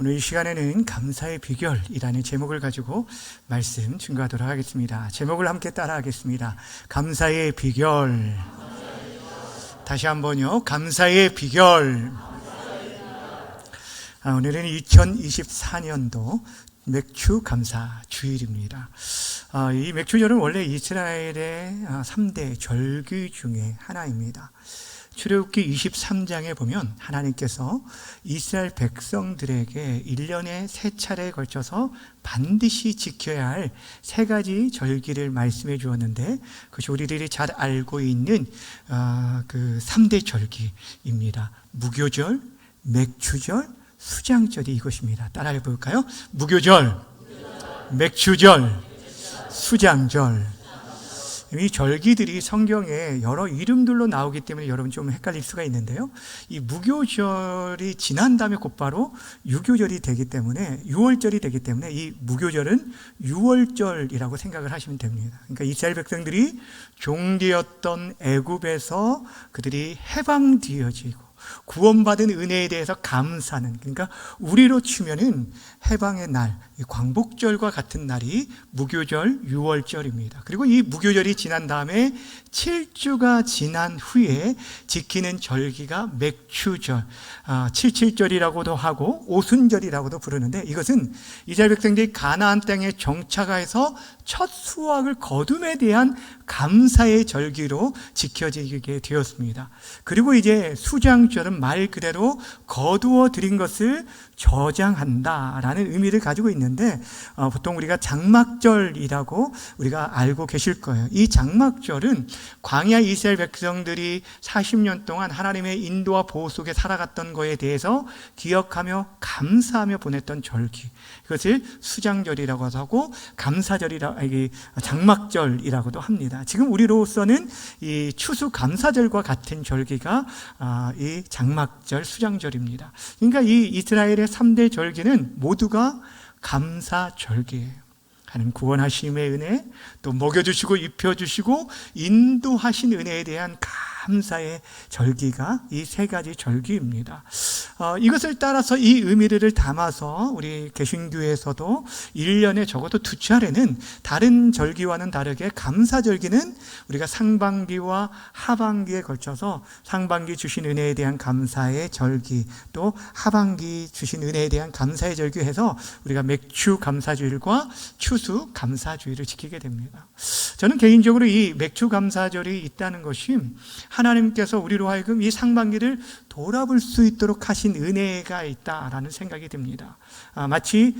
오늘 이 시간에는 감사의 비결이라는 제목을 가지고 말씀 증거하도록 하겠습니다. 제목을 함께 따라하겠습니다. 감사의 비결. 다시 한번요. 감사의 비결. 오늘은 2024년도 맥주 감사 주일입니다. 이 맥주절은 원래 이스라엘의 3대 절기 중에 하나입니다. 출애굽기 23장에 보면 하나님께서 이스라엘 백성들에게 1년에 3차례에 걸쳐서 반드시 지켜야 할 3가지 절기를 말씀해 주었는데, 그것이 우리들이 잘 알고 있는 그 3대 절기입니다. 무교절, 맥주절, 수장절이 이것입니다. 따라해 볼까요? 무교절, 맥주절, 수장절. 이 절기들이 성경에 여러 이름들로 나오기 때문에 여러분 좀 헷갈릴 수가 있는데요, 이 무교절이 지난 다음에 곧바로 유교절이 되기 때문에, 유월절이 되기 때문에 이 무교절은 유월절이라고 생각을 하시면 됩니다. 그러니까 이스라엘 백성들이 종되었던 애굽에서 그들이 해방되어지고 구원받은 은혜에 대해서 감사하는, 그러니까 우리로 치면은 해방의 날, 광복절과 같은 날이 무교절 유월절입니다. 그리고 이 무교절이 지난 다음에 7주가 지난 후에 지키는 절기가 맥주절, 77절이라고도 하고 오순절이라고도 부르는데, 이것은 이스라엘 백성들이 가나안 땅에 정착해서 첫 수확을 거둠에 대한 감사의 절기로 지켜지게 되었습니다. 그리고 이제 수장절은 말 그대로 거두어 들인 것을 저장한다라는 의미를 가지고 있는데, 보통 우리가 장막절이라고 우리가 알고 계실 거예요. 이 장막절은 광야 이스라엘 백성들이 40년 동안 하나님의 인도와 보호 속에 살아갔던 것에 대해서 기억하며 감사하며 보냈던 절기, 이것을 수장절이라고 하고 장막절이라고도 합니다. 지금 우리로서는 이 추수 감사절과 같은 절기가 이 장막절, 수장절입니다. 그러니까 이 이스라엘의 3대 절기는 모두가 감사절기예요. 하나님 구원하심의 은혜, 또 먹여주시고 입혀주시고 인도하신 은혜에 대한 감사의 절기가 이 3가지 절기입니다. 이것을 따라서 이 의미를 담아서 우리 개신교에서도 1년에 적어도 2차례는 다른 절기와는 다르게 감사절기는 우리가 상반기와 하반기에 걸쳐서 상반기 주신 은혜에 대한 감사의 절기, 또 하반기 주신 은혜에 대한 감사의 절기 해서 우리가 맥주 감사주일과 추수 감사주일을 지키게 됩니다. 저는 개인적으로 이 맥주 감사절이 있다는 것이 하나님께서 우리로 하여금 이 상반기를 돌아볼 수 있도록 하신 은혜가 있다라는 생각이 듭니다. 마치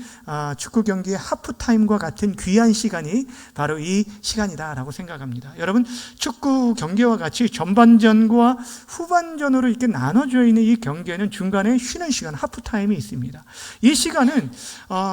축구 경기의 하프타임과 같은 귀한 시간이 바로 이 시간이다라고 생각합니다. 여러분, 축구 경기와 같이 전반전과 후반전으로 이렇게 나눠져 있는 이 경기에는 중간에 쉬는 시간, 하프타임이 있습니다. 이 시간은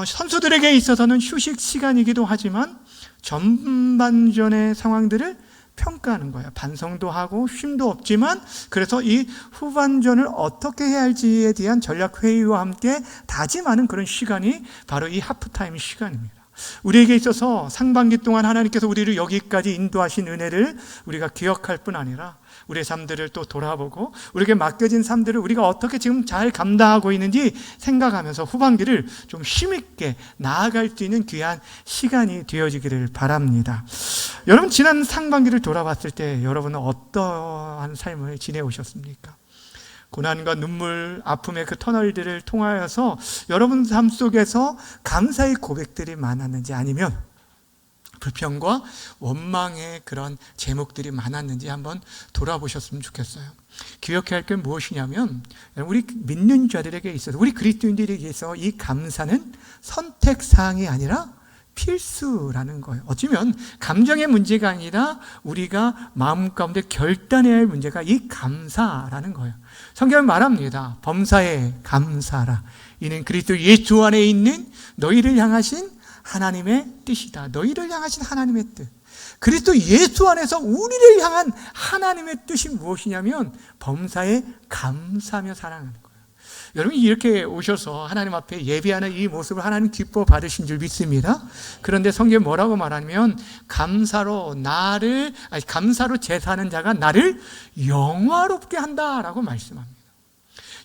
선수들에게 있어서는 휴식 시간이기도 하지만 전반전의 상황들을 평가하는 거예요. 반성도 하고 쉼도 없지만, 그래서 이 후반전을 어떻게 해야 할지에 대한 전략 회의와 함께 다짐하는 그런 시간이 바로 이 하프타임 시간입니다. 우리에게 있어서 상반기 동안 하나님께서 우리를 여기까지 인도하신 은혜를 우리가 기억할 뿐 아니라 우리의 삶들을 또 돌아보고 우리에게 맡겨진 삶들을 우리가 어떻게 지금 잘 감당하고 있는지 생각하면서 후반기를 좀 힘있게 나아갈 수 있는 귀한 시간이 되어지기를 바랍니다. 여러분, 지난 상반기를 돌아봤을 때 여러분은 어떠한 삶을 지내오셨습니까? 고난과 눈물, 아픔의 그 터널들을 통하여서 여러분 삶 속에서 감사의 고백들이 많았는지, 아니면 불평과 원망의 그런 제목들이 많았는지 한번 돌아보셨으면 좋겠어요. 기억해야 할 게 무엇이냐면, 우리 믿는 자들에게 있어서, 우리 그리스도인들에게 있어서 이 감사는 선택사항이 아니라 필수라는 거예요. 어쩌면 감정의 문제가 아니라 우리가 마음 가운데 결단해야 할 문제가 이 감사라는 거예요. 성경은 말합니다. 범사에 감사하라. 이는 그리스도 예수 안에 있는 너희를 향하신 하나님의 뜻이다. 너희를 향하신 하나님의 뜻. 그리스도 예수 안에서 우리를 향한 하나님의 뜻이 무엇이냐면 범사에 감사하며 사랑하는 거예요. 여러분이 이렇게 오셔서 하나님 앞에 예배하는 이 모습을 하나님 기뻐 받으신 줄 믿습니다. 그런데 성경에 뭐라고 말하면 감사로 제사하는 자가 나를 영화롭게 한다라고 말씀합니다.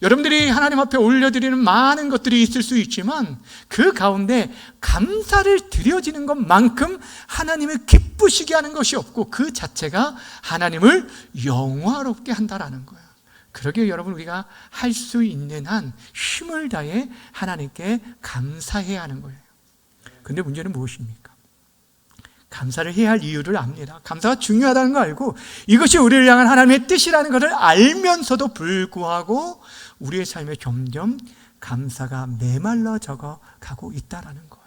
여러분들이 하나님 앞에 올려드리는 많은 것들이 있을 수 있지만 그 가운데 감사를 드려지는 것만큼 하나님을 기쁘시게 하는 것이 없고 그 자체가 하나님을 영화롭게 한다라는 거예요. 그러기에 여러분 우리가 할 수 있는 한 힘을 다해 하나님께 감사해야 하는 거예요. 근데 문제는 무엇입니까? 감사를 해야 할 이유를 압니다. 감사가 중요하다는 거 알고 이것이 우리를 향한 하나님의 뜻이라는 것을 알면서도 불구하고 우리의 삶에 점점 감사가 메말라져 가고 있다는 거예요.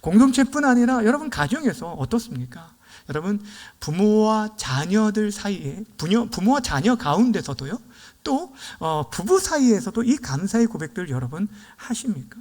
공동체뿐 아니라 여러분 가정에서 어떻습니까? 여러분 부모와 자녀들 사이에, 부모와 자녀 가운데서도요, 또 부부 사이에서도 이 감사의 고백들 여러분 하십니까?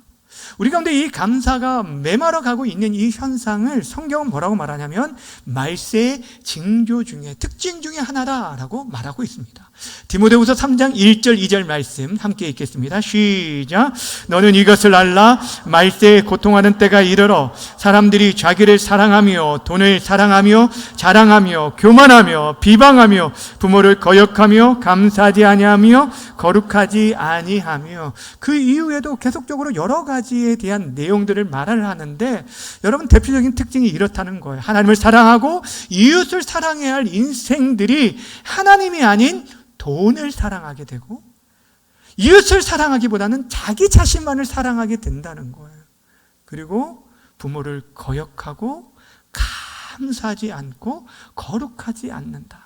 우리 가운데 이 감사가 메말라 가고 있는 이 현상을 성경은 뭐라고 말하냐면 말세의 징조 중에, 특징 중에 하나다라고 말하고 있습니다. 디모데후서 3장 1절 2절 말씀 함께 읽겠습니다. 시작. 너는 이것을 알라. 말세에 고통하는 때가 이르러 사람들이 자기를 사랑하며 돈을 사랑하며 자랑하며 교만하며 비방하며 부모를 거역하며 감사하지 아니하며 거룩하지 아니하며, 그 이후에도 계속적으로 여러 가지에 대한 내용들을 말을 하는데 여러분 대표적인 특징이 이렇다는 거예요. 하나님을 사랑하고 이웃을 사랑해야 할 인생들이 하나님이 아닌 돈을 사랑하게 되고 이웃을 사랑하기보다는 자기 자신만을 사랑하게 된다는 거예요. 그리고 부모를 거역하고 감사하지 않고 거룩하지 않는다.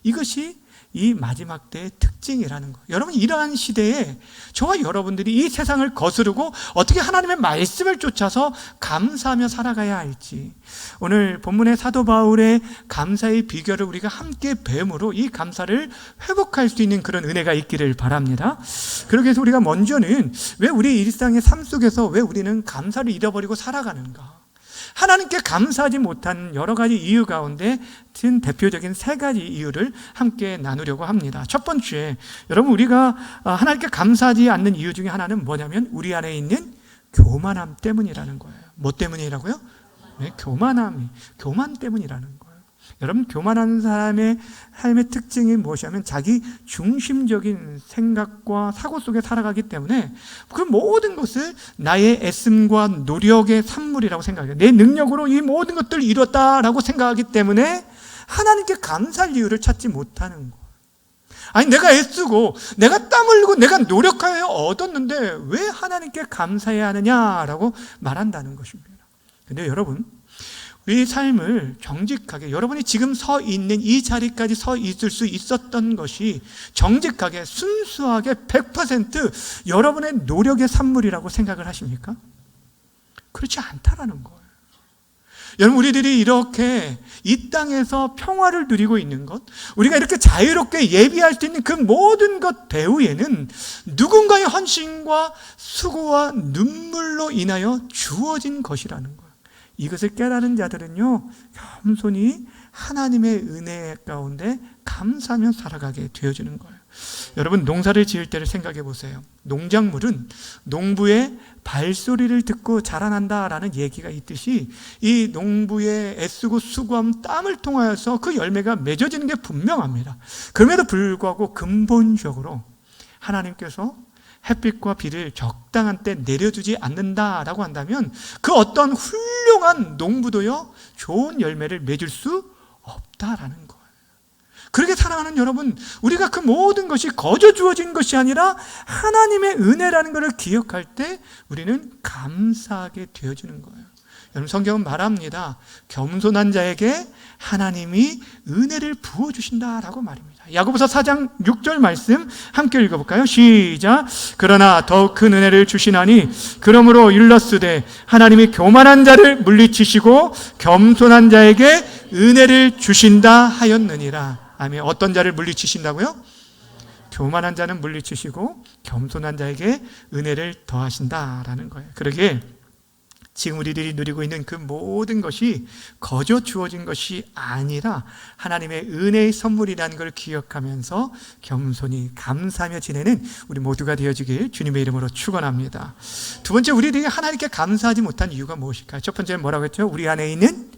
이것이 이 마지막 때의 특징이라는 거예요. 여러분 이러한 시대에 저와 여러분들이 이 세상을 거스르고 어떻게 하나님의 말씀을 쫓아서 감사하며 살아가야 할지, 오늘 본문의 사도 바울의 감사의 비결을 우리가 함께 배움으로 이 감사를 회복할 수 있는 그런 은혜가 있기를 바랍니다. 그러기 위해서 우리가 먼저는 왜 우리 일상의 삶 속에서 왜 우리는 감사를 잃어버리고 살아가는가, 하나님께 감사하지 못한 여러 가지 이유 가운데 대표적인 세 가지 이유를 함께 나누려고 합니다. 첫 번째, 여러분 우리가 하나님께 감사하지 않는 이유 중에 하나는 뭐냐면 우리 안에 있는 교만함 때문이라는 거예요. 뭐 때문이라고요? 네, 교만 때문이라는 거예요. 여러분 교만한 사람의 삶의 특징이 무엇이냐면 자기 중심적인 생각과 사고 속에 살아가기 때문에 그 모든 것을 나의 애씀과 노력의 산물이라고 생각해요. 내 능력으로 이 모든 것들을 이뤘다라고 생각하기 때문에 하나님께 감사할 이유를 찾지 못하는 거예요. 아니 내가 애쓰고 내가 땀 흘리고 내가 노력하여 얻었는데 왜 하나님께 감사해야 하느냐라고 말한다는 것입니다. 근데 여러분 우리 삶을 정직하게, 여러분이 지금 서 있는 이 자리까지 서 있을 수 있었던 것이 정직하게 순수하게 100% 여러분의 노력의 산물이라고 생각을 하십니까? 그렇지 않다라는 거예요. 여러분 우리들이 이렇게 이 땅에서 평화를 누리고 있는 것, 우리가 이렇게 자유롭게 예비할 수 있는 그 모든 것 배후에는 누군가의 헌신과 수고와 눈물로 인하여 주어진 것이라는 거예요. 이것을 깨달은 자들은요 겸손히 하나님의 은혜 가운데 감사하며 살아가게 되어지는 거예요. 여러분 농사를 지을 때를 생각해 보세요. 농작물은 농부의 발소리를 듣고 자라난다라는 얘기가 있듯이 이 농부의 애쓰고 수고한 땀을 통하여서 그 열매가 맺어지는 게 분명합니다. 그럼에도 불구하고 근본적으로 하나님께서 햇빛과 비를 적당한 때 내려주지 않는다라고 한다면 그 어떤 훌륭한 농부도요 좋은 열매를 맺을 수 없다라는 거예요. 그렇게 사랑하는 여러분, 우리가 그 모든 것이 거저 주어진 것이 아니라 하나님의 은혜라는 것을 기억할 때 우리는 감사하게 되어지는 거예요. 여러분 성경은 말합니다. 겸손한 자에게 하나님이 은혜를 부어주신다라고 말입니다. 야고보서 4장 6절 말씀 함께 읽어볼까요? 시작. 그러나 더욱 큰 은혜를 주시나니 그러므로 일렀으되 하나님이 교만한 자를 물리치시고 겸손한 자에게 은혜를 주신다 하였느니라. 아멘. 어떤 자를 물리치신다고요? 교만한 자는 물리치시고 겸손한 자에게 은혜를 더하신다라는 거예요. 그러기에 지금 우리들이 누리고 있는 그 모든 것이 거저 주어진 것이 아니라 하나님의 은혜의 선물이라는 걸 기억하면서 겸손히 감사하며 지내는 우리 모두가 되어지길 주님의 이름으로 축원합니다. 두 번째, 우리들이 하나님께 감사하지 못한 이유가 무엇일까요? 첫 번째는 뭐라고 했죠? 우리 안에 있는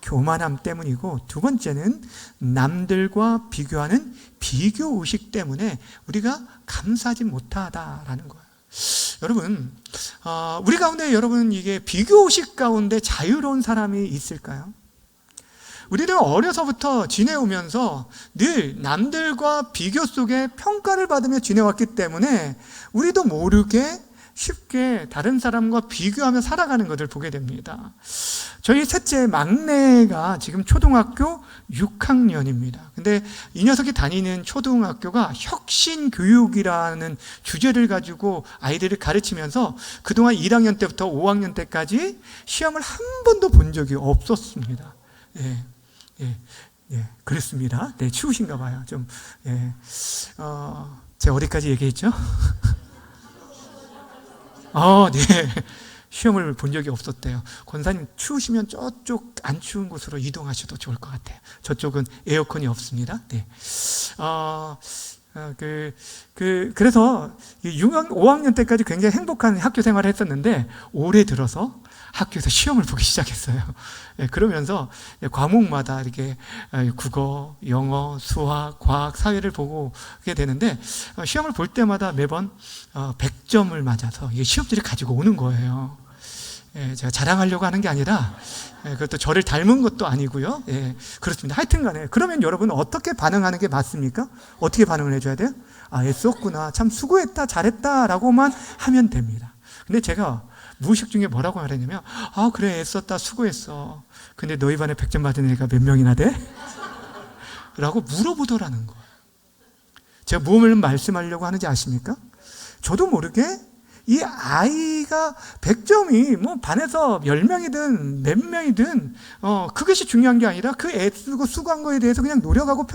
교만함 때문이고, 두 번째는 남들과 비교하는 비교의식 때문에 우리가 감사하지 못하다라는 거예요. 여러분, 우리 가운데 여러분 이게 비교의식 가운데 자유로운 사람이 있을까요? 우리는 어려서부터 지내오면서 늘 남들과 비교 속에 평가를 받으며 지내왔기 때문에 우리도 모르게 쉽게 다른 사람과 비교하며 살아가는 것을 보게 됩니다. 저희 셋째 막내가 지금 초등학교 6학년입니다. 근데 이 녀석이 다니는 초등학교가 혁신교육이라는 주제를 가지고 아이들을 가르치면서 그동안 1학년 때부터 5학년 때까지 시험을 한 번도 본 적이 없었습니다. 그렇습니다. 네, 추우신가 봐요. 좀, 제가 어디까지 얘기했죠? 네. 시험을 본 적이 없었대요. 권사님, 추우시면 저쪽 안 추운 곳으로 이동하셔도 좋을 것 같아요. 저쪽은 에어컨이 없습니다. 네. 그래서 5학년 때까지 굉장히 행복한 학교 생활을 했었는데, 올해 들어서 학교에서 시험을 보기 시작했어요. 그러면서 과목마다 이렇게 국어, 영어, 수학, 과학, 사회를 보게 되는데, 시험을 볼 때마다 매번 100점을 맞아서 시험지를 가지고 오는 거예요. 제가 자랑하려고 하는 게 아니라, 그것도 저를 닮은 것도 아니고요. 그렇습니다. 하여튼 간에, 그러면 여러분 어떻게 반응하는 게 맞습니까? 어떻게 반응을 해줘야 돼요? 애썼구나, 참 수고했다, 잘했다 라고만 하면 됩니다. 근데 제가 무의식 중에 뭐라고 말했냐면, 그래, 애썼다, 수고했어. 근데 너희 반에 100점 받은 애가 몇 명이나 돼? 라고 물어보더라는 거예요. 제가 무엇을 말씀하려고 하는지 아십니까? 저도 모르게 이 아이가 100점이 뭐 반에서 10명이든 몇 명이든 그것이 중요한 게 아니라 그 애쓰고 수고한 거에 대해서 그냥 노력하고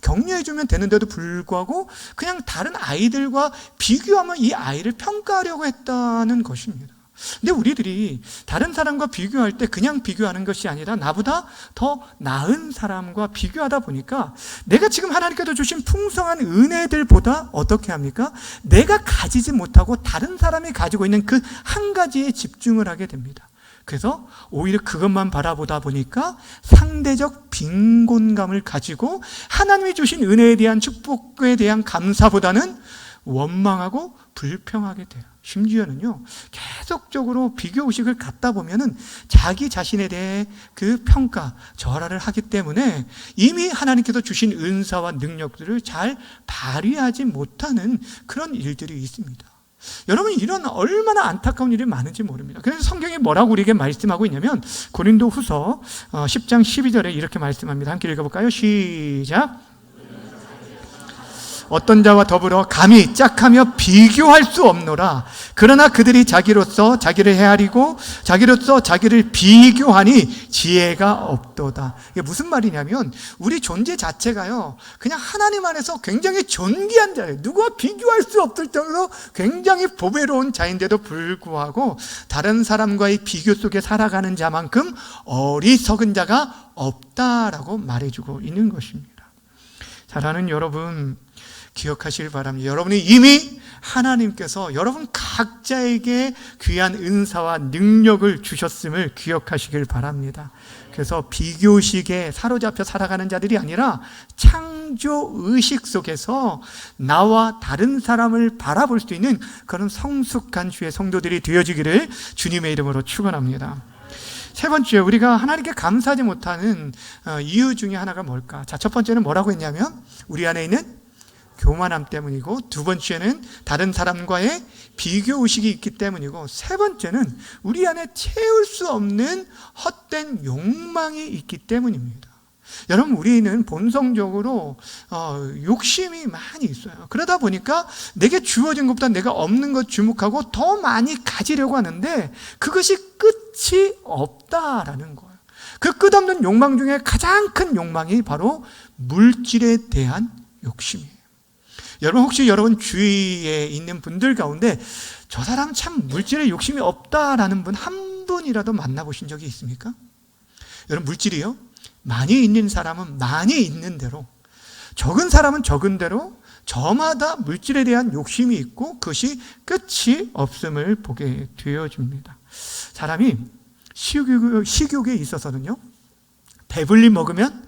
격려해주면 되는데도 불구하고 그냥 다른 아이들과 비교하면 이 아이를 평가하려고 했다는 것입니다. 근데 우리들이 다른 사람과 비교할 때 그냥 비교하는 것이 아니라 나보다 더 나은 사람과 비교하다 보니까 내가 지금 하나님께서 주신 풍성한 은혜들보다 어떻게 합니까? 내가 가지지 못하고 다른 사람이 가지고 있는 그 한 가지에 집중을 하게 됩니다. 그래서 오히려 그것만 바라보다 보니까 상대적 빈곤감을 가지고 하나님이 주신 은혜에 대한 축복에 대한 감사보다는 원망하고 불평하게 돼요. 심지어는요, 계속적으로 비교의식을 갖다 보면은 자기 자신에 대해 그 평가, 절하를 하기 때문에 이미 하나님께서 주신 은사와 능력들을 잘 발휘하지 못하는 그런 일들이 있습니다. 여러분, 이런 얼마나 안타까운 일이 많은지 모릅니다. 그래서 성경이 뭐라고 우리에게 말씀하고 있냐면, 고린도 후서 10장 12절에 이렇게 말씀합니다. 함께 읽어볼까요? 시작. 어떤 자와 더불어 감히 짝하며 비교할 수 없노라. 그러나 그들이 자기로서 자기를 헤아리고 자기로서 자기를 비교하니 지혜가 없도다. 이게 무슨 말이냐면, 우리 존재 자체가요, 그냥 하나님 안에서 굉장히 존귀한 자예요. 누구와 비교할 수 없을 정도로 굉장히 보배로운 자인데도 불구하고 다른 사람과의 비교 속에 살아가는 자만큼 어리석은 자가 없다라고 말해주고 있는 것입니다. 사랑하는 여러분, 기억하시길 바랍니다. 여러분이 이미 하나님께서 여러분 각자에게 귀한 은사와 능력을 주셨음을 기억하시길 바랍니다. 그래서 비교의식에 사로잡혀 살아가는 자들이 아니라 창조의식 속에서 나와 다른 사람을 바라볼 수 있는 그런 성숙한 주의 성도들이 되어지기를 주님의 이름으로 축원합니다. 세 번째, 우리가 하나님께 감사하지 못하는 이유 중에 하나가 뭘까? 자, 첫 번째는 뭐라고 했냐면, 우리 안에 있는 교만함 때문이고, 두 번째는 다른 사람과의 비교의식이 있기 때문이고, 세 번째는 우리 안에 채울 수 없는 헛된 욕망이 있기 때문입니다. 여러분, 우리는 본성적으로 욕심이 많이 있어요. 그러다 보니까 내게 주어진 것보다 내가 없는 것 주목하고 더 많이 가지려고 하는데 그것이 끝이 없다라는 거예요. 그 끝없는 욕망 중에 가장 큰 욕망이 바로 물질에 대한 욕심이에요. 여러분, 혹시 여러분 주위에 있는 분들 가운데 저 사람 참 물질에 욕심이 없다라는 분 한 분이라도 만나보신 적이 있습니까? 여러분, 물질이요, 많이 있는 사람은 많이 있는 대로, 적은 사람은 적은 대로 저마다 물질에 대한 욕심이 있고 그것이 끝이 없음을 보게 되어집니다. 사람이 식욕에 있어서는요, 배불리 먹으면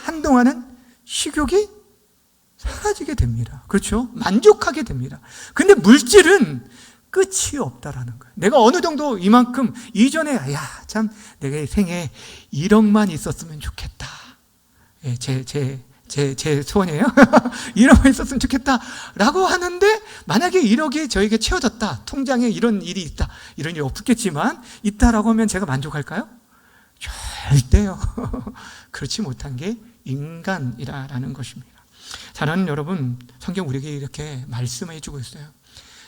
한동안은 식욕이 사라지게 됩니다. 그렇죠? 만족하게 됩니다. 근데 물질은 끝이 없다라는 거예요. 내가 어느 정도 이만큼 이전에 참 내가 생에 1억만 있었으면 좋겠다. 예, 제 소원이에요. 1억만 있었으면 좋겠다 라고 하는데, 만약에 1억이 저에게 채워졌다, 통장에 이런 일이 있다, 이런 일이 없겠지만 있다라고 하면 제가 만족할까요? 절대요. 그렇지 못한 게 인간이라는 것입니다. 사랑하는 여러분, 성경 우리에게 이렇게 말씀해 주고 있어요.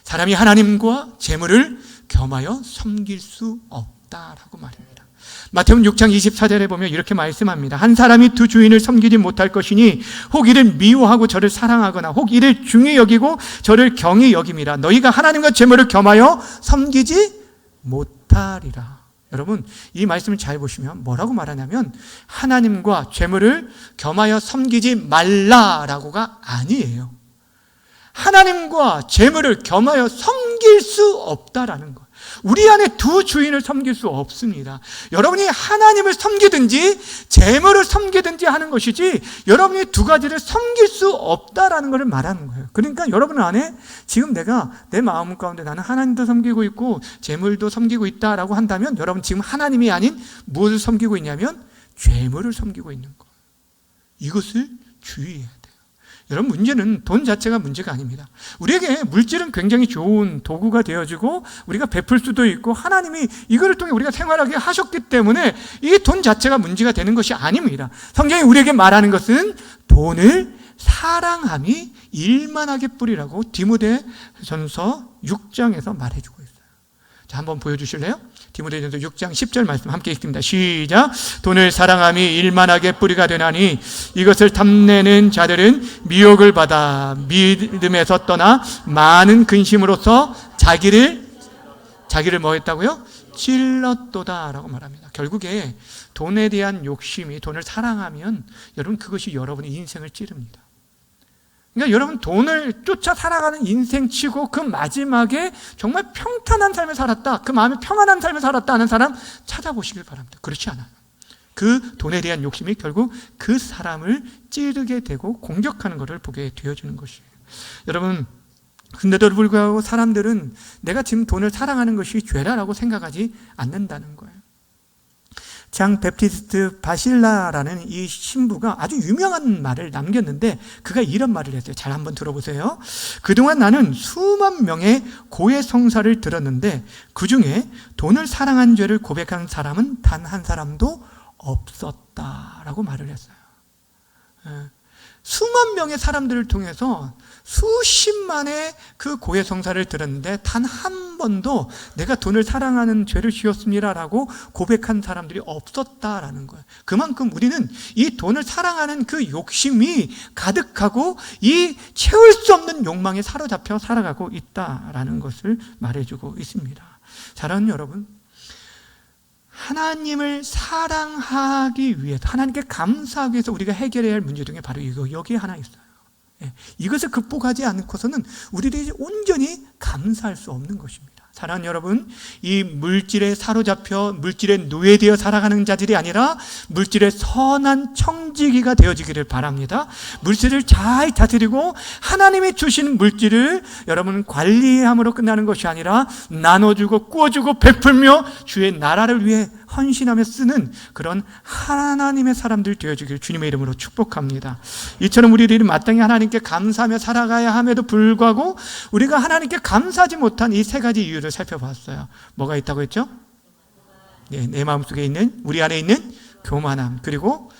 사람이 하나님과 재물을 겸하여 섬길 수 없다라고 말입니다. 마태복음 6장 24절에 보면 이렇게 말씀합니다. 한 사람이 두 주인을 섬기지 못할 것이니 혹 이를 미워하고 저를 사랑하거나 혹 이를 중히 여기고 저를 경히 여김이라. 너희가 하나님과 재물을 겸하여 섬기지 못하리라. 여러분, 이 말씀을 잘 보시면 뭐라고 말하냐면 하나님과 재물을 겸하여 섬기지 말라라고가 아니에요. 하나님과 재물을 겸하여 섬길 수 없다라는 것. 우리 안에 두 주인을 섬길 수 없습니다. 여러분이 하나님을 섬기든지 재물을 섬기든지 하는 것이지, 여러분이 두 가지를 섬길 수 없다라는 것을 말하는 거예요. 그러니까 여러분 안에 지금 내가 내 마음 가운데 나는 하나님도 섬기고 있고 재물도 섬기고 있다라고 한다면, 여러분 지금 하나님이 아닌 무엇을 섬기고 있냐면 재물을 섬기고 있는 거예요. 이것을 주의해야 돼요. 여러분, 문제는 돈 자체가 문제가 아닙니다. 우리에게 물질은 굉장히 좋은 도구가 되어지고 우리가 베풀 수도 있고 하나님이 이거를 통해 우리가 생활하게 하셨기 때문에 이 돈 자체가 문제가 되는 것이 아닙니다. 성경이 우리에게 말하는 것은 돈을 사랑함이 일만하게 뿌리라고 디모데전서 6장에서 말해주고 있어요. 자, 한번 보여주실래요? 디모데전서 6장 10절 말씀 함께 읽습니다. 시작. 돈을 사랑함이 일만하게 뿌리가 되나니 이것을 탐내는 자들은 미혹을 받아 믿음에서 떠나 많은 근심으로써 자기를 뭐 했다고요? 찔렀도다 라고 말합니다. 결국에 돈에 대한 욕심이, 돈을 사랑하면 여러분 그것이 여러분의 인생을 찌릅니다. 그러니까 여러분, 돈을 쫓아 살아가는 인생치고 그 마지막에 정말 평탄한 삶을 살았다, 그 마음이 평안한 삶을 살았다 하는 사람 찾아보시길 바랍니다. 그렇지 않아요. 그 돈에 대한 욕심이 결국 그 사람을 찌르게 되고 공격하는 것을 보게 되어주는 것이에요. 여러분, 근데도 불구하고 사람들은 내가 지금 돈을 사랑하는 것이 죄라라고 생각하지 않는다는 거예요. 장 베프티스트 바실라라는 이 신부가 아주 유명한 말을 남겼는데, 그가 이런 말을 했어요. 잘 한번 들어보세요. 그동안 나는 수만 명의 고해 성사를 들었는데 그 중에 돈을 사랑한 죄를 고백한 사람은 단 한 사람도 없었다라고 말을 했어요. 수만 명의 사람들을 통해서 수십만의 그 고해 성사를 들었는데 단 한 번도 내가 돈을 사랑하는 죄를 지었습니다라고 고백한 사람들이 없었다라는 거예요. 그만큼 우리는 이 돈을 사랑하는 그 욕심이 가득하고 이 채울 수 없는 욕망에 사로잡혀 살아가고 있다라는 것을 말해주고 있습니다. 사랑하는 여러분, 하나님을 사랑하기 위해서, 하나님께 감사하기 위해서 우리가 해결해야 할 문제 중에 바로 여기에 하나 있어요. 이것을 극복하지 않고서는 우리들이 온전히 감사할 수 없는 것입니다. 사랑하는 여러분, 이 물질에 사로잡혀 물질에 노예되어 살아가는 자들이 아니라 물질의 선한 청지기가 되어지기를 바랍니다. 물질을 잘 다스리고 하나님이 주신 물질을 여러분 관리함으로 끝나는 것이 아니라 나눠주고 꾸어주고 베풀며 주의 나라를 위해 헌신하며 쓰는 그런 하나님의 사람들 되어주기를 주님의 이름으로 축복합니다. 이처럼 우리들이 마땅히 하나님께 감사하며 살아가야 함에도 불구하고 우리가 하나님께 감사하지 못한 이 세 가지 이유를 살펴봤어요. 뭐가 있다고 했죠? 내 마음속에 있는, 우리 안에 있는 교만함, 그리고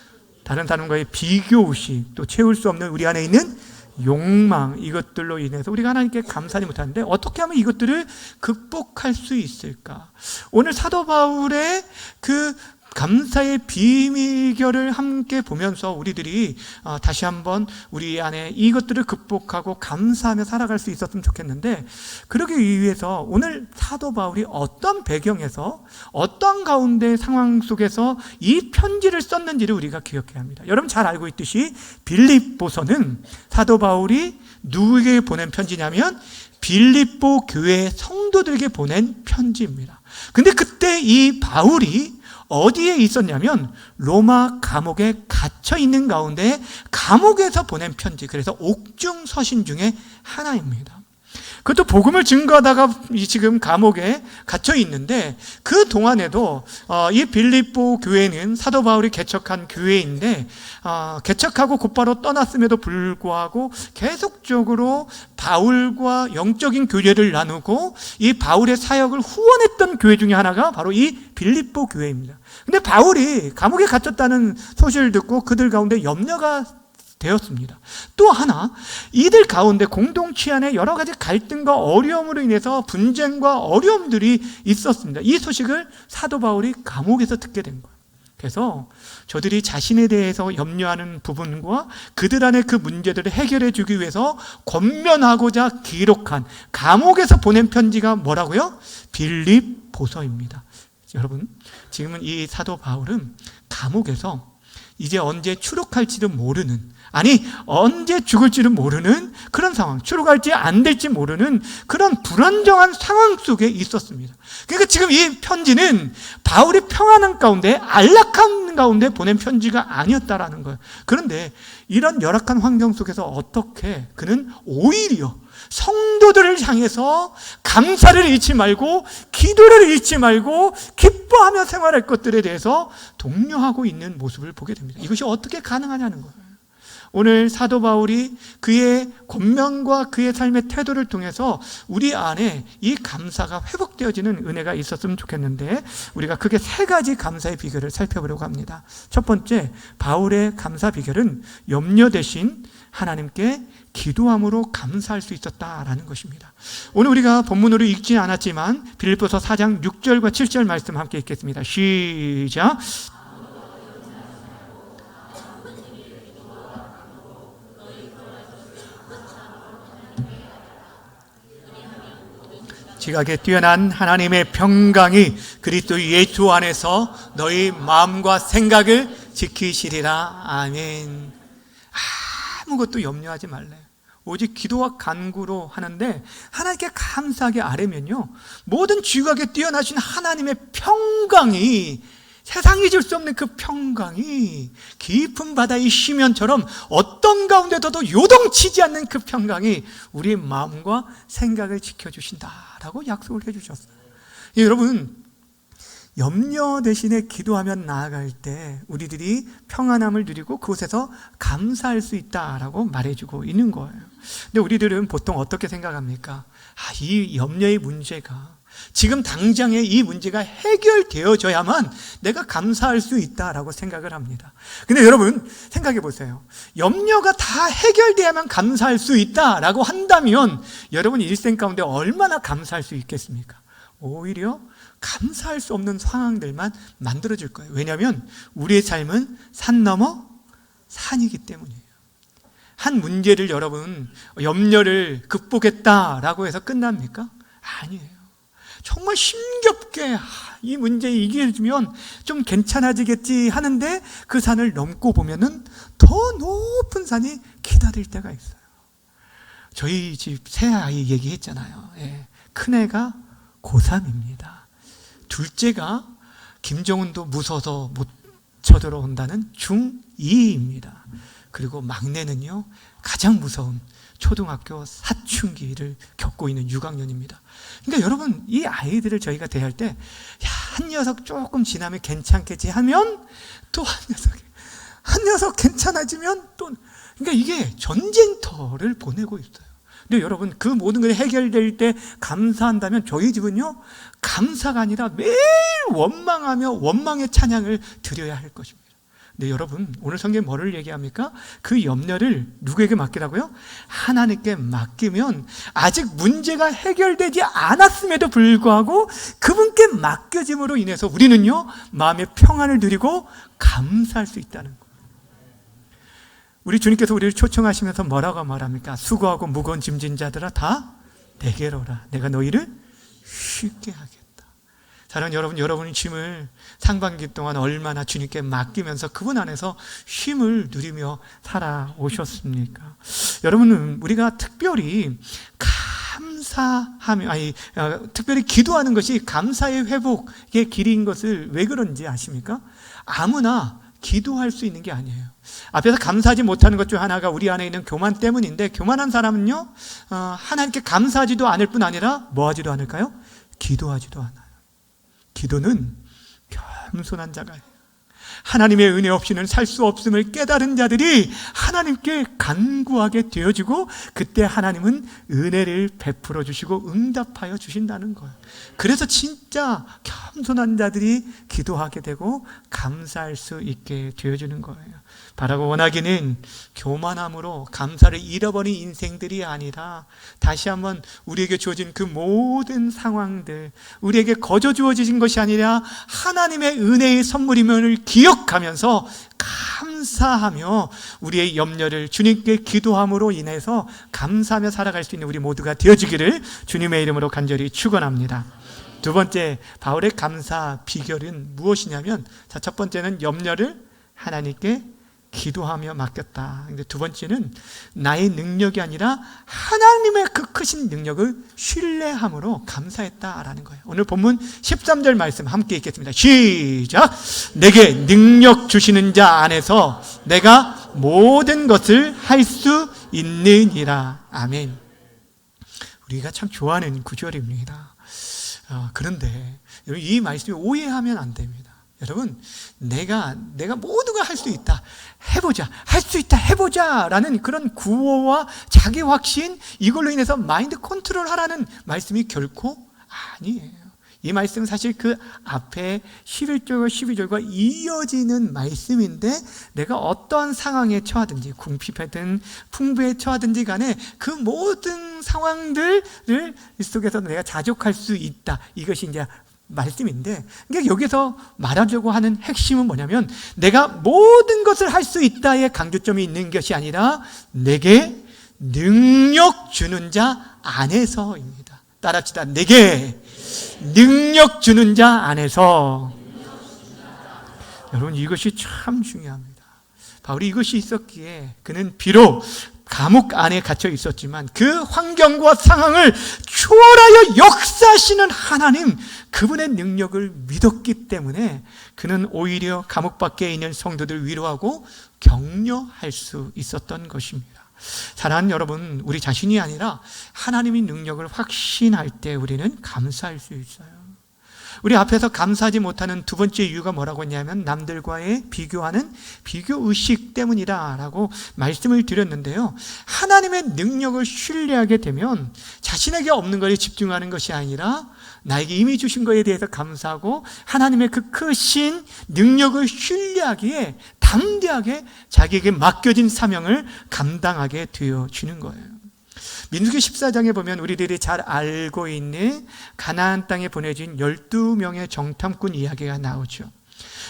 다른 사람과의 비교의식, 또 채울 수 없는 우리 안에 있는 욕망, 이것들로 인해서 우리가 하나님께 감사하지 못하는데 어떻게 하면 이것들을 극복할 수 있을까? 오늘 사도 바울의 그 감사의 비밀결을 함께 보면서 우리들이 다시 한번 우리 안에 이것들을 극복하고 감사하며 살아갈 수 있었으면 좋겠는데, 그러기 위해서 오늘 사도 바울이 어떤 배경에서 어떤 가운데 상황 속에서 이 편지를 썼는지를 우리가 기억해야 합니다. 여러분 잘 알고 있듯이 빌립보서는 사도 바울이 누구에게 보낸 편지냐면 빌립보 교회 성도들에게 보낸 편지입니다. 근데 그때 이 바울이 어디에 있었냐면 로마 감옥에 갇혀 있는 가운데 감옥에서 보낸 편지, 그래서 옥중서신 중에 하나입니다. 그것도 복음을 증거하다가 지금 감옥에 갇혀 있는데, 그 동안에도 이 빌립보 교회는 사도 바울이 개척한 교회인데, 개척하고 곧바로 떠났음에도 불구하고 계속적으로 바울과 영적인 교제를 나누고 이 바울의 사역을 후원했던 교회 중에 하나가 바로 이 빌립보 교회입니다. 근데 바울이 감옥에 갇혔다는 소식을 듣고 그들 가운데 염려가 되었습니다. 또 하나, 이들 가운데 공동체 안에 여러 가지 갈등과 어려움으로 인해서 분쟁과 어려움들이 있었습니다. 이 소식을 사도 바울이 감옥에서 듣게 된 거예요. 그래서 저들이 자신에 대해서 염려하는 부분과 그들 안에 그 문제들을 해결해 주기 위해서 권면하고자 기록한, 감옥에서 보낸 편지가 뭐라고요? 빌립보서입니다. 여러분, 지금은 이 사도 바울은 감옥에서 이제 언제 추록할지도 모르는, 아니 언제 죽을지도 모르는 그런 상황, 추록할지 안 될지 모르는 그런 불안정한 상황 속에 있었습니다. 그러니까 지금 이 편지는 바울이 평안한 가운데, 안락한 가운데 보낸 편지가 아니었다라는 거예요. 그런데 이런 열악한 환경 속에서 어떻게 그는 오히려 성도들을 향해서 감사를 잃지 말고, 기도를 잃지 말고, 기뻐하며 생활할 것들에 대해서 독려하고 있는 모습을 보게 됩니다. 이것이 어떻게 가능하냐는 거예요. 오늘 사도 바울이 그의 권면과 그의 삶의 태도를 통해서 우리 안에 이 감사가 회복되어지는 은혜가 있었으면 좋겠는데, 우리가 크게 세 가지 감사의 비결을 살펴보려고 합니다. 첫 번째, 바울의 감사 비결은 염려 대신 하나님께 기도함으로 감사할 수 있었다라는 것입니다. 오늘 우리가 본문으로 읽지 않았지만 빌립보서 4장 6절과 7절 말씀 함께 읽겠습니다. 시작. 지각에 뛰어난 하나님의 평강이 그리스도 예수 안에서 너희 마음과 생각을 지키시리라. 아멘. 아무것도 염려하지 말래요. 오직 기도와 간구로 하는데, 하나님께 감사하게 아뢰면요, 모든 지각에 뛰어나신 하나님의 평강이, 세상이 줄 수 없는 그 평강이, 깊은 바다의 심연처럼 어떤 가운데서도 요동치지 않는 그 평강이 우리의 마음과 생각을 지켜주신다라고 약속을 해주셨어요. 여러분, 염려 대신에 기도하며 나아갈 때 우리들이 평안함을 누리고 그곳에서 감사할 수 있다라고 말해주고 있는 거예요. 근데 우리들은 보통 어떻게 생각합니까? 이 염려의 문제가, 지금 당장에 이 문제가 해결되어져야만 내가 감사할 수 있다라고 생각을 합니다. 근데 여러분 생각해 보세요. 염려가 다 해결돼야만 감사할 수 있다라고 한다면 여러분 일생 가운데 얼마나 감사할 수 있겠습니까? 오히려 감사할 수 없는 상황들만 만들어질 거예요. 왜냐하면 우리의 삶은 산 넘어 산이기 때문이에요. 한 문제를 여러분 염려를 극복했다라고 해서 끝납니까? 아니에요. 정말 힘겹게 이 문제 이겨주면 좀 괜찮아지겠지 하는데 그 산을 넘고 보면은 더 높은 산이 기다릴 때가 있어요. 저희 집 새아이 얘기했잖아요. 큰애가 고3입니다. 둘째가 김정은도 무서워서 못 쳐들어온다는 중2입니다. 그리고 막내는요, 가장 무서운 초등학교 사춘기를 겪고 있는 6학년입니다. 그러니까 여러분, 이 아이들을 저희가 대할 때, 한 녀석 조금 지나면 괜찮겠지 하면 또 한 녀석 괜찮아지면 또, 그러니까 이게 전쟁터를 보내고 있어요. 근데 여러분, 그 모든 것이 해결될 때 감사한다면 저희 집은요, 감사가 아니라 매일 원망하며 원망의 찬양을 드려야 할 것입니다. 근데 여러분, 오늘 성경에 뭐를 얘기합니까? 그 염려를 누구에게 맡기라고요? 하나님께 맡기면 아직 문제가 해결되지 않았음에도 불구하고 그분께 맡겨짐으로 인해서 우리는요, 마음의 평안을 누리고 감사할 수 있다는 거예요. 우리 주님께서 우리를 초청하시면서 뭐라고 말합니까? 수고하고 무거운 짐진 자들아 다 내게로 오라. 내가 너희를 쉽게 하겠다. 사랑하는 여러분, 여러분의 짐을 상반기 동안 얼마나 주님께 맡기면서 그분 안에서 쉼을 누리며 살아오셨습니까? 여러분은 우리가 특별히 감사하며 특별히 기도하는 것이 감사의 회복의 길인 것을 왜 그런지 아십니까? 아무나 기도할 수 있는 게 아니에요. 앞에서 감사하지 못하는 것 중 하나가 우리 안에 있는 교만 때문인데, 교만한 사람은요 하나님께 감사하지도 않을 뿐 아니라 뭐 하지도 않을까요? 기도하지도 않아요. 기도는 겸손한 자가 해요. 하나님의 은혜 없이는 살 수 없음을 깨달은 자들이 하나님께 간구하게 되어지고, 그때 하나님은 은혜를 베풀어 주시고 응답하여 주신다는 거예요. 그래서 진짜 겸손한 자들이 기도하게 되고 감사할 수 있게 되어주는 거예요. 바라고 원하기는 교만함으로 감사를 잃어버린 인생들이 아니라, 다시 한번 우리에게 주어진 그 모든 상황들, 우리에게 거저 주어진 것이 아니라 하나님의 은혜의 선물임을 기억하면서 감사하며 우리의 염려를 주님께 기도함으로 인해서 감사하며 살아갈 수 있는 우리 모두가 되어지기를 주님의 이름으로 간절히 축원합니다. 두 번째, 바울의 감사 비결은 무엇이냐면, 첫 번째는 염려를 하나님께 기도하며 맡겼다. 근데 두 번째는 나의 능력이 아니라 하나님의 그 크신 능력을 신뢰함으로 감사했다라는 거예요. 오늘 본문 13절 말씀 함께 읽겠습니다. 시작! 내게 능력 주시는 자 안에서 내가 모든 것을 할 수 있느니라. 아멘. 우리가 참 좋아하는 구절입니다. 그런데 이 말씀이 오해하면 안 됩니다. 여러분, 내가 모두가 할 수 있다, 해보자, 할 수 있다, 해보자 라는 그런 구호와 자기 확신, 이걸로 인해서 마인드 컨트롤 하라는 말씀이 결코 아니에요. 이 말씀은 사실 그 앞에 11절과 12절과 이어지는 말씀인데, 내가 어떠한 상황에 처하든지, 궁핍하든 풍부에 처하든지 간에 그 모든 상황들을 속에서 내가 자족할 수 있다, 이것이 이제 말씀인데, 그러니까 여기서 말하려고 하는 핵심은 뭐냐면, 내가 모든 것을 할 수 있다의 강조점이 있는 것이 아니라 내게 능력 주는 자 안에서입니다. 따라합시다. 내게 능력 주는 자 안에서. 여러분, 이것이 참 중요합니다. 바울이 이것이 있었기에 그는 비록 감옥 안에 갇혀 있었지만 그 환경과 상황을 초월하여 역사하시는 하나님, 그분의 능력을 믿었기 때문에 그는 오히려 감옥 밖에 있는 성도들을 위로하고 격려할 수 있었던 것입니다. 사랑하는 여러분, 우리 자신이 아니라 하나님의 능력을 확신할 때 우리는 감사할 수 있어요. 우리 앞에서 감사하지 못하는 두 번째 이유가 뭐라고 했냐면, 남들과의 비교하는 비교의식 때문이다 라고 말씀을 드렸는데요, 하나님의 능력을 신뢰하게 되면 자신에게 없는 것에 집중하는 것이 아니라 나에게 이미 주신 것에 대해서 감사하고 하나님의 그 크신 능력을 신뢰하기에 담대하게 자기에게 맡겨진 사명을 감당하게 되어지는 거예요. 민수기 14장에 보면 우리들이 잘 알고 있는 가나안 땅에 보내진 12명의 정탐꾼 이야기가 나오죠.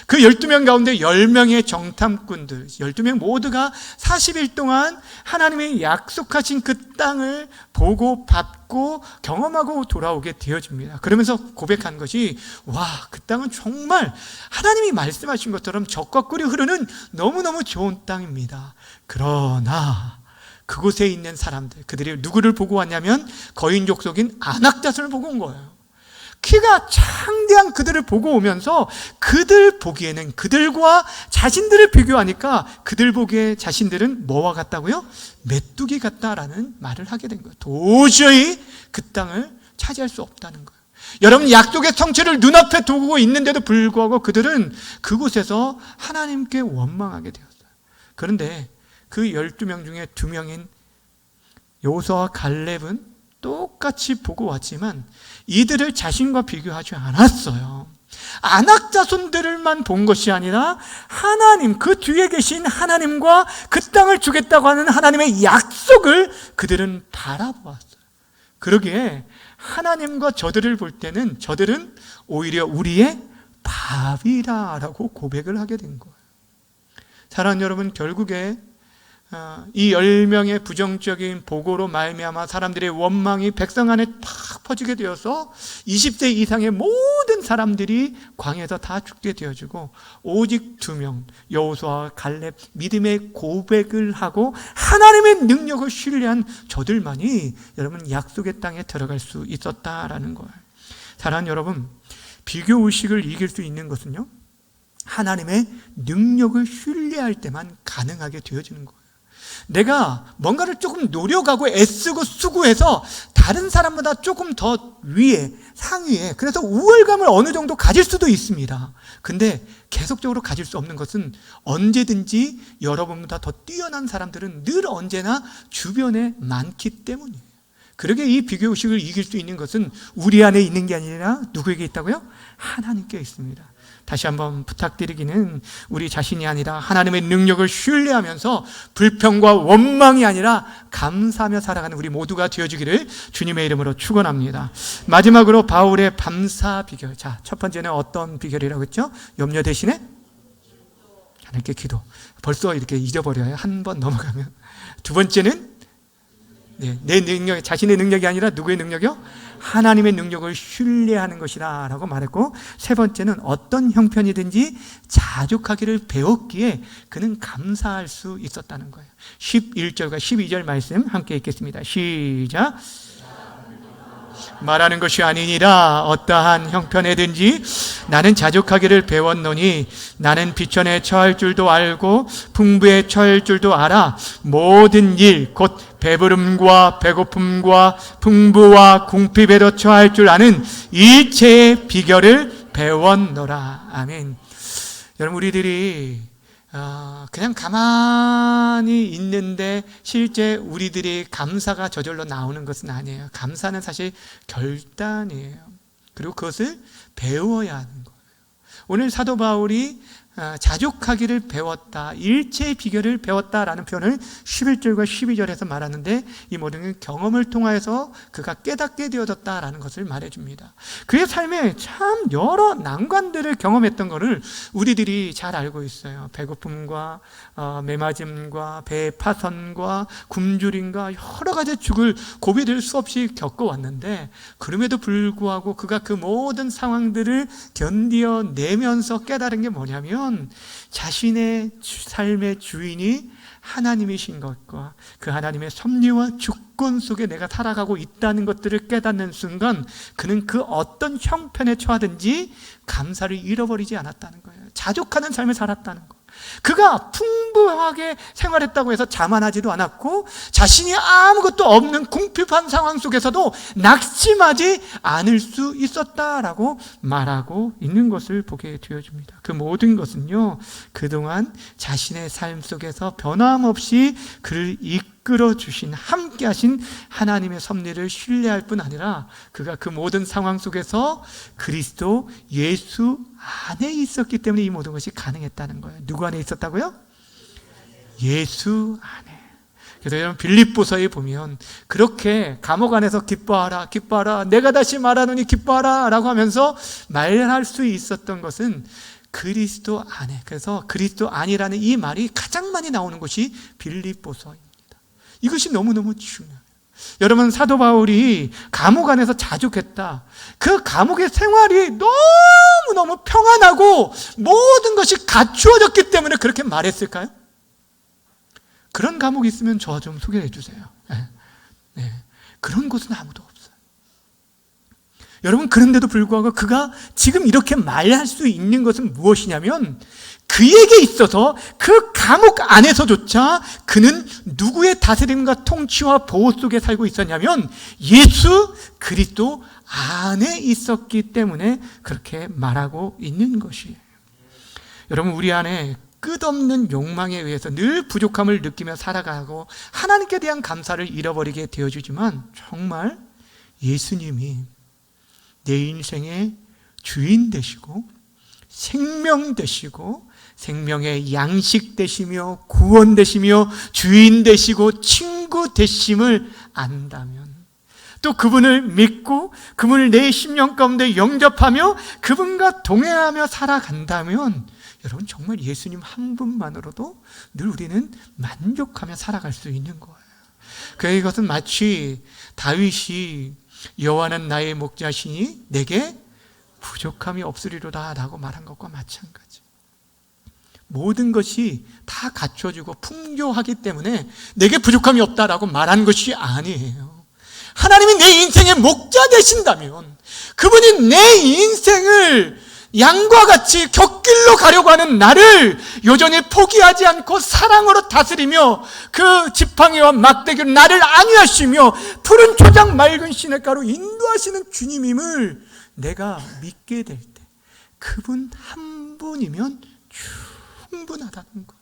그 12명 가운데 10명의 정탐꾼들, 12명 모두가 40일 동안 하나님의 약속하신 그 땅을 보고 받고 경험하고 돌아오게 되어집니다. 그러면서 고백한 것이, 와, 그 땅은 정말 하나님이 말씀하신 것처럼 젖과 꿀이 흐르는 너무너무 좋은 땅입니다. 그러나 그곳에 있는 사람들, 그들이 누구를 보고 왔냐면 거인 족속인 아낙 자손을 보고 온 거예요. 키가 창대한 그들을 보고 오면서 그들 보기에는, 그들과 자신들을 비교하니까 그들 보기에 자신들은 뭐와 같다고요? 메뚜기 같다라는 말을 하게 된 거예요. 도저히 그 땅을 차지할 수 없다는 거예요. 여러분, 약속의 성취를 눈앞에 두고 있는데도 불구하고 그들은 그곳에서 하나님께 원망하게 되었어요. 그런데 그 12명 중에 2명인 여호수아와 갈렙은 똑같이 보고 왔지만 이들을 자신과 비교하지 않았어요. 아낙 자손들만 본 것이 아니라 하나님, 그 뒤에 계신 하나님과 그 땅을 주겠다고 하는 하나님의 약속을 그들은 바라보았어요. 그러기에 하나님과 저들을 볼 때는 저들은 오히려 우리의 밥이라고 고백을 하게 된 거예요. 사랑하는 여러분, 결국에 이 10명의 부정적인 보고로 말미암아 사람들의 원망이 백성 안에 탁 퍼지게 되어서 20세 이상의 모든 사람들이 광야에서 다 죽게 되어지고 오직 2명 여호수아와 갈렙 믿음의 고백을 하고 하나님의 능력을 신뢰한 저들만이 여러분 약속의 땅에 들어갈 수 있었다라는 거예요. 사랑하는 여러분, 비교의식을 이길 수 있는 것은요, 하나님의 능력을 신뢰할 때만 가능하게 되어지는 거예요. 내가 뭔가를 조금 노력하고 애쓰고 수고해서 다른 사람보다 조금 더 위에, 상위에, 그래서 우월감을 어느 정도 가질 수도 있습니다. 근데 계속적으로 가질 수 없는 것은 언제든지 여러분보다 더 뛰어난 사람들은 늘 언제나 주변에 많기 때문이에요. 그러게 이 비교의식을 이길 수 있는 것은 우리 안에 있는 게 아니라 누구에게 있다고요? 하나님께 있습니다. 다시 한번 부탁드리기는 우리 자신이 아니라 하나님의 능력을 신뢰하면서 불평과 원망이 아니라 감사하며 살아가는 우리 모두가 되어주기를 주님의 이름으로 축원합니다. 마지막으로 바울의 밤사 비결. 자, 첫 번째는 어떤 비결이라고 했죠? 염려 대신에 하나님께 기도. 벌써 이렇게 잊어버려요. 한 번 넘어가면. 두 번째는 내 능력, 자신의 능력이 아니라 누구의 능력이요? 하나님의 능력을 신뢰하는 것이다 라고 말했고, 세 번째는 어떤 형편이든지 자족하기를 배웠기에 그는 감사할 수 있었다는 거예요. 11절과 12절 말씀 함께 읽겠습니다. 시작. 말하는 것이 아니니라 어떠한 형편에든지 나는 자족하기를 배웠노니 나는 비천에 처할 줄도 알고 풍부에 처할 줄도 알아. 모든 일 곧 배부름과 배고픔과 풍부와 궁핍에도 처할 줄 아는 일체의 비결을 배웠노라. 아멘. 여러분, 우리들이 그냥 가만히 있는데 실제 우리들이 감사가 저절로 나오는 것은 아니에요. 감사는 사실 결단이에요. 그리고 그것을 배워야 하는 거예요. 오늘 사도 바울이 자족하기를 배웠다, 일체의 비결을 배웠다라는 표현을 11절과 12절에서 말하는데, 이 모든 경험을 통하여서 그가 깨닫게 되어졌다라는 것을 말해줍니다. 그의 삶에 참 여러 난관들을 경험했던 것을 우리들이 잘 알고 있어요. 배고픔과 메마짐과 배 파선과 굶주림과 여러 가지 죽을 고비를 수없이 겪어왔는데, 그럼에도 불구하고 그가 그 모든 상황들을 견디어내면서 깨달은 게 뭐냐면, 자신의 삶의 주인이 하나님이신 것과 그 하나님의 섭리와 주권 속에 내가 살아가고 있다는 것들을 깨닫는 순간 그는 그 어떤 형편에 처하든지 감사를 잃어버리지 않았다는 거예요. 자족하는 삶을 살았다는 거예요. 그가 풍부하게 생활했다고 해서 자만하지도 않았고, 자신이 아무것도 없는 궁핍한 상황 속에서도 낙심하지 않을 수 있었다라고 말하고 있는 것을 보게 되어줍니다. 그 모든 것은요, 그동안 자신의 삶 속에서 변함없이 그를 이끌어 주신, 함께 하신 하나님의 섭리를 신뢰할 뿐 아니라 그가 그 모든 상황 속에서 그리스도 예수 안에 있었기 때문에 이 모든 것이 가능했다는 거예요. 누구 안에 있었다고요? 예수 안에. 그래서 여러분, 빌립보서에 보면 그렇게 감옥 안에서 기뻐하라, 기뻐하라, 내가 다시 말하노니 기뻐하라 라고 하면서 말할 수 있었던 것은 그리스도 안에. 그래서 그리스도 안이라는 이 말이 가장 많이 나오는 곳이 빌립보서입니다. 이것이 너무너무 중요해요. 여러분, 사도 바울이 감옥 안에서 자족했다. 그 감옥의 생활이 너무너무 평안하고 모든 것이 갖추어졌기 때문에 그렇게 말했을까요? 그런 감옥이 있으면 저 좀 소개해 주세요. 네. 그런 곳은 아무도 없어요. 여러분, 그런데도 불구하고 그가 지금 이렇게 말할 수 있는 것은 무엇이냐면, 그에게 있어서 그 감옥 안에서조차 그는 누구의 다스림과 통치와 보호 속에 살고 있었냐면 예수 그리스도 안에 있었기 때문에 그렇게 말하고 있는 것이에요. 여러분, 우리 안에 끝없는 욕망에 의해서 늘 부족함을 느끼며 살아가고 하나님께 대한 감사를 잃어버리게 되어주지만, 정말 예수님이 내 인생의 주인 되시고 생명 되시고 생명의 양식 되시며 구원 되시며 주인 되시고 친구 되심을 안다면, 또 그분을 믿고 그분을 내 심령 가운데 영접하며 그분과 동행하며 살아간다면, 여러분, 정말 예수님 한 분만으로도 늘 우리는 만족하며 살아갈 수 있는 거예요. 그것은 마치 다윗이 여호와는 나의 목자시니 내게 부족함이 없으리로다 라고 말한 것과 마찬가지. 모든 것이 다 갖춰지고 풍요하기 때문에 내게 부족함이 없다라고 말한 것이 아니에요. 하나님이 내 인생의 목자 되신다면, 그분이 내 인생을 양과 같이 곁길로 가려고 하는 나를 여전히 포기하지 않고 사랑으로 다스리며 그 지팡이와 막대기로 나를 안위하시며 푸른 초장 맑은 시냇가로 인도하시는 주님임을 내가 믿게 될 때, 그분 한 분이면 충분하다는 것.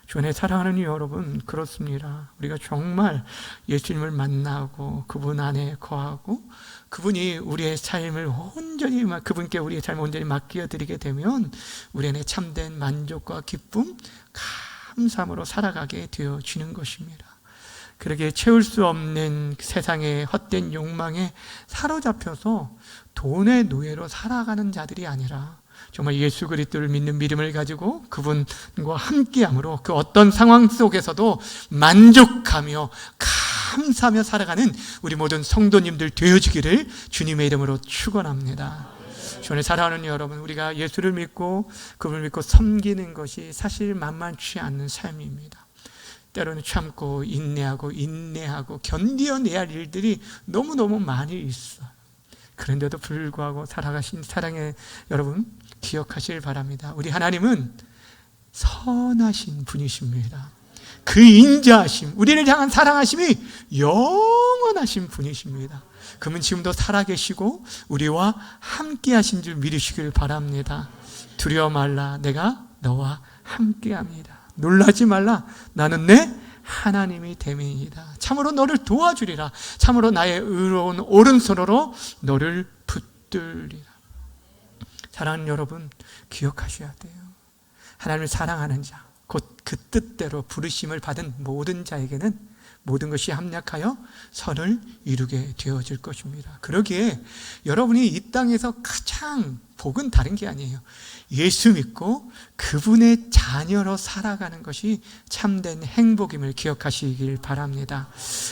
주 안에 사랑하는 여러분, 그렇습니다. 우리가 정말 예수님을 만나고 그분 안에 거하고 그분이 우리의 삶을 온전히, 그분께 우리의 삶을 온전히 맡겨드리게 되면 우리 안에 참된 만족과 기쁨, 감사함으로 살아가게 되어지는 것입니다. 그러기에 채울 수 없는 세상의 헛된 욕망에 사로잡혀서 돈의 노예로 살아가는 자들이 아니라 정말 예수 그리스도를 믿는 믿음을 가지고 그분과 함께함으로 그 어떤 상황 속에서도 만족하며 감사하며 살아가는 우리 모든 성도님들 되어지기를 주님의 이름으로 축원합니다. 주님을 사랑하는 여러분, 우리가 예수를 믿고 그분을 믿고 섬기는 것이 사실 만만치 않는 삶입니다. 때로는 참고 인내하고 견디어내야 할 일들이 너무너무 많이 있어요. 그런데도 불구하고 살아가신 사랑의 여러분, 기억하시길 바랍니다. 우리 하나님은 선하신 분이십니다. 그 인자하심, 우리를 향한 사랑하심이 영원하신 분이십니다. 그분 지금도 살아계시고 우리와 함께 하신 줄 믿으시길 바랍니다. 두려워 말라, 내가 너와 함께 합니다. 놀라지 말라, 나는 내 하나님이 됨이니이다. 참으로 너를 도와주리라. 참으로 나의 의로운 오른손으로 너를 붙들리라. 사랑하는 여러분, 기억하셔야 돼요. 하나님을 사랑하는 자, 곧 그 뜻대로 부르심을 받은 모든 자에게는 모든 것이 합력하여 선을 이루게 되어질 것입니다. 그러기에 여러분이 이 땅에서 가장 복은 다른 게 아니에요. 예수 믿고 그분의 자녀로 살아가는 것이 참된 행복임을 기억하시길 바랍니다.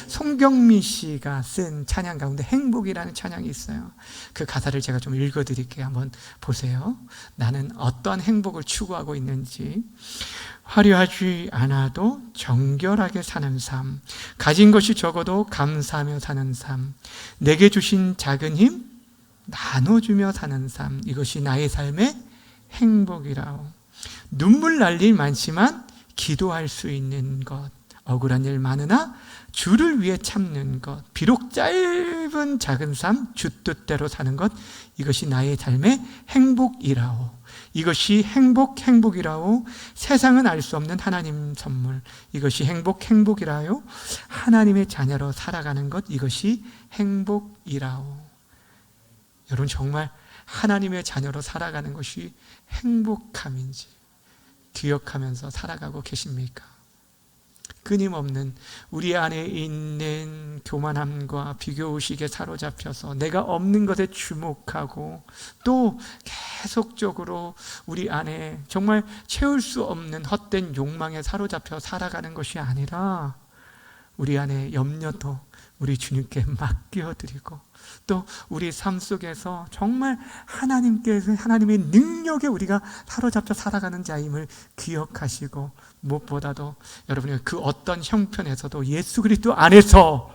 송경민 씨가 쓴 찬양 가운데 행복이라는 찬양이 있어요. 그 가사를 제가 좀 읽어드릴게요. 한번 보세요. 나는 어떠한 행복을 추구하고 있는지. 화려하지 않아도 정결하게 사는 삶, 가진 것이 적어도 감사하며 사는 삶, 내게 주신 작은 힘 나눠주며 사는 삶, 이것이 나의 삶의 행복이라오. 눈물 날 일 많지만 기도할 수 있는 것, 억울한 일 많으나 주를 위해 참는 것, 비록 짧은 작은 삶, 주 뜻대로 사는 것, 이것이 나의 삶의 행복이라오. 이것이 행복이라오. 세상은 알 수 없는 하나님 선물, 이것이 행복이라요. 하나님의 자녀로 살아가는 것, 이것이 행복이라오. 여러분, 정말 하나님의 자녀로 살아가는 것이 행복함인지 기억하면서 살아가고 계십니까? 끊임없는 우리 안에 있는 교만함과 비교의식에 사로잡혀서 내가 없는 것에 주목하고 또 계속적으로 우리 안에 정말 채울 수 없는 헛된 욕망에 사로잡혀 살아가는 것이 아니라 우리 안에 염려도 우리 주님께 맡겨드리고 또 우리 삶 속에서 정말 하나님의 능력에 우리가 사로잡혀 살아가는 자임을 기억하시고, 무엇보다도 여러분이 그 어떤 형편에서도 예수 그리스도 안에서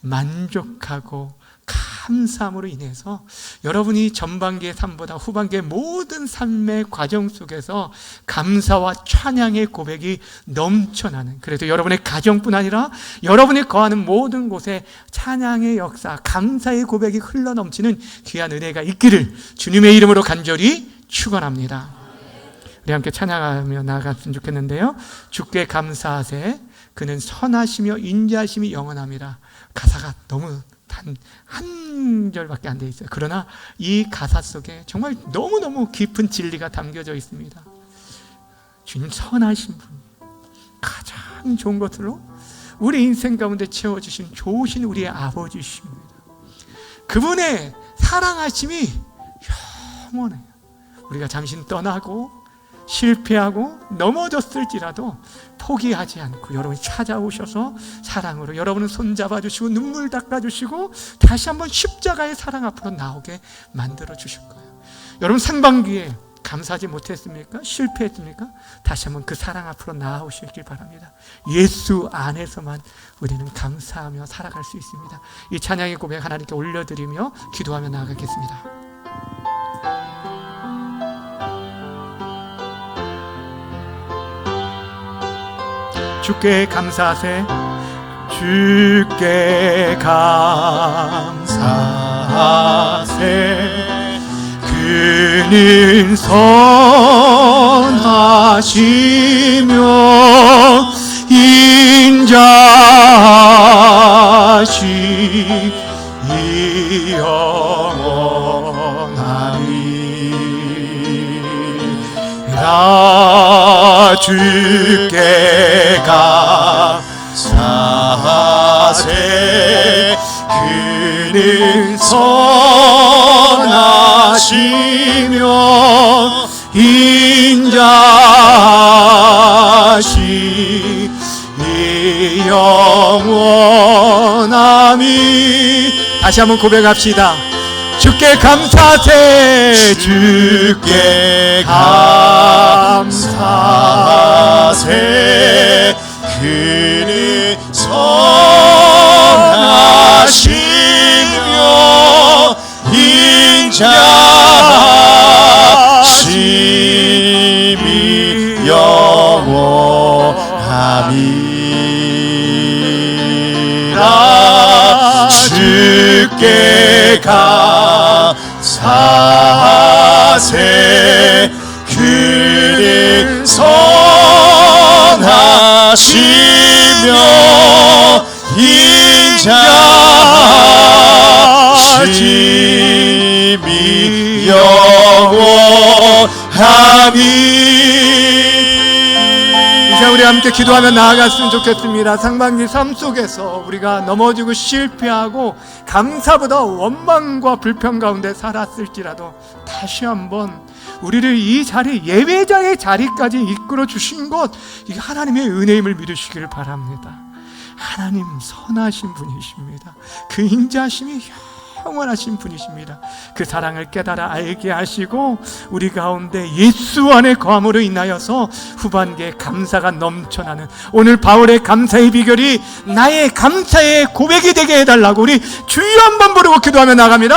만족하고 감사함으로 인해서 여러분이 전반기의 삶보다 후반기의 모든 삶의 과정 속에서 감사와 찬양의 고백이 넘쳐나는, 그래도 여러분의 가정뿐 아니라 여러분이 거하는 모든 곳에 찬양의 역사, 감사의 고백이 흘러넘치는 귀한 은혜가 있기를 주님의 이름으로 간절히 축원합니다. 우리 함께 찬양하며 나아갔으면 좋겠는데요. 주께 감사하세, 그는 선하시며 인자하심이 영원함이라. 가사가 너무 단 한 절밖에 안 돼 있어요. 그러나 이 가사 속에 정말 너무너무 깊은 진리가 담겨져 있습니다. 주님 선하신 분, 가장 좋은 것으로 우리 인생 가운데 채워주신 좋으신 우리의 아버지십니다. 그분의 사랑하심이 영원해요. 우리가 잠시 떠나고 실패하고 넘어졌을지라도 포기하지 않고 여러분이 찾아오셔서 사랑으로 여러분은 손잡아 주시고 눈물 닦아 주시고 다시 한번 십자가의 사랑 앞으로 나오게 만들어 주실 거예요. 여러분 상반기에 감사하지 못했습니까? 실패했습니까? 다시 한번 그 사랑 앞으로 나아오시길 바랍니다. 예수 안에서만 우리는 감사하며 살아갈 수 있습니다. 이 찬양의 고백 하나님께 올려드리며 기도하며 나아가겠습니다. 주께 감사하세, 주께 감사하세. 그는 선하시며 인자하시니 영원하리라. 주께 감사하세. 그는 선하시며 인자하시니 영원함이. 다시 한번 고백합시다. 주께 감사하세. 주께 감사하세. 그는 선하시며 인자하심이 영원함이라. 주께 감사하세. 그는 선하시며 인자하심이 영원함이. 이제 우리 함께 기도하며 나아갔으면 좋겠습니다. 상반기 삶 속에서 우리가 넘어지고 실패하고 감사보다 원망과 불평 가운데 살았을지라도 다시 한번 우리를 이 자리, 예배자의 자리까지 이끌어 주신 것, 이게 하나님의 은혜임을 믿으시기를 바랍니다. 하나님 선하신 분이십니다. 그 인자하심이 영원하신 분이십니다. 그 사랑을 깨달아 알게 하시고 우리 가운데 예수 안에 거함으로 인하여서 후반기에 감사가 넘쳐나는, 오늘 바울의 감사의 비결이 나의 감사의 고백이 되게 해달라고 우리 주여 한번 부르고 기도하며 나갑니다.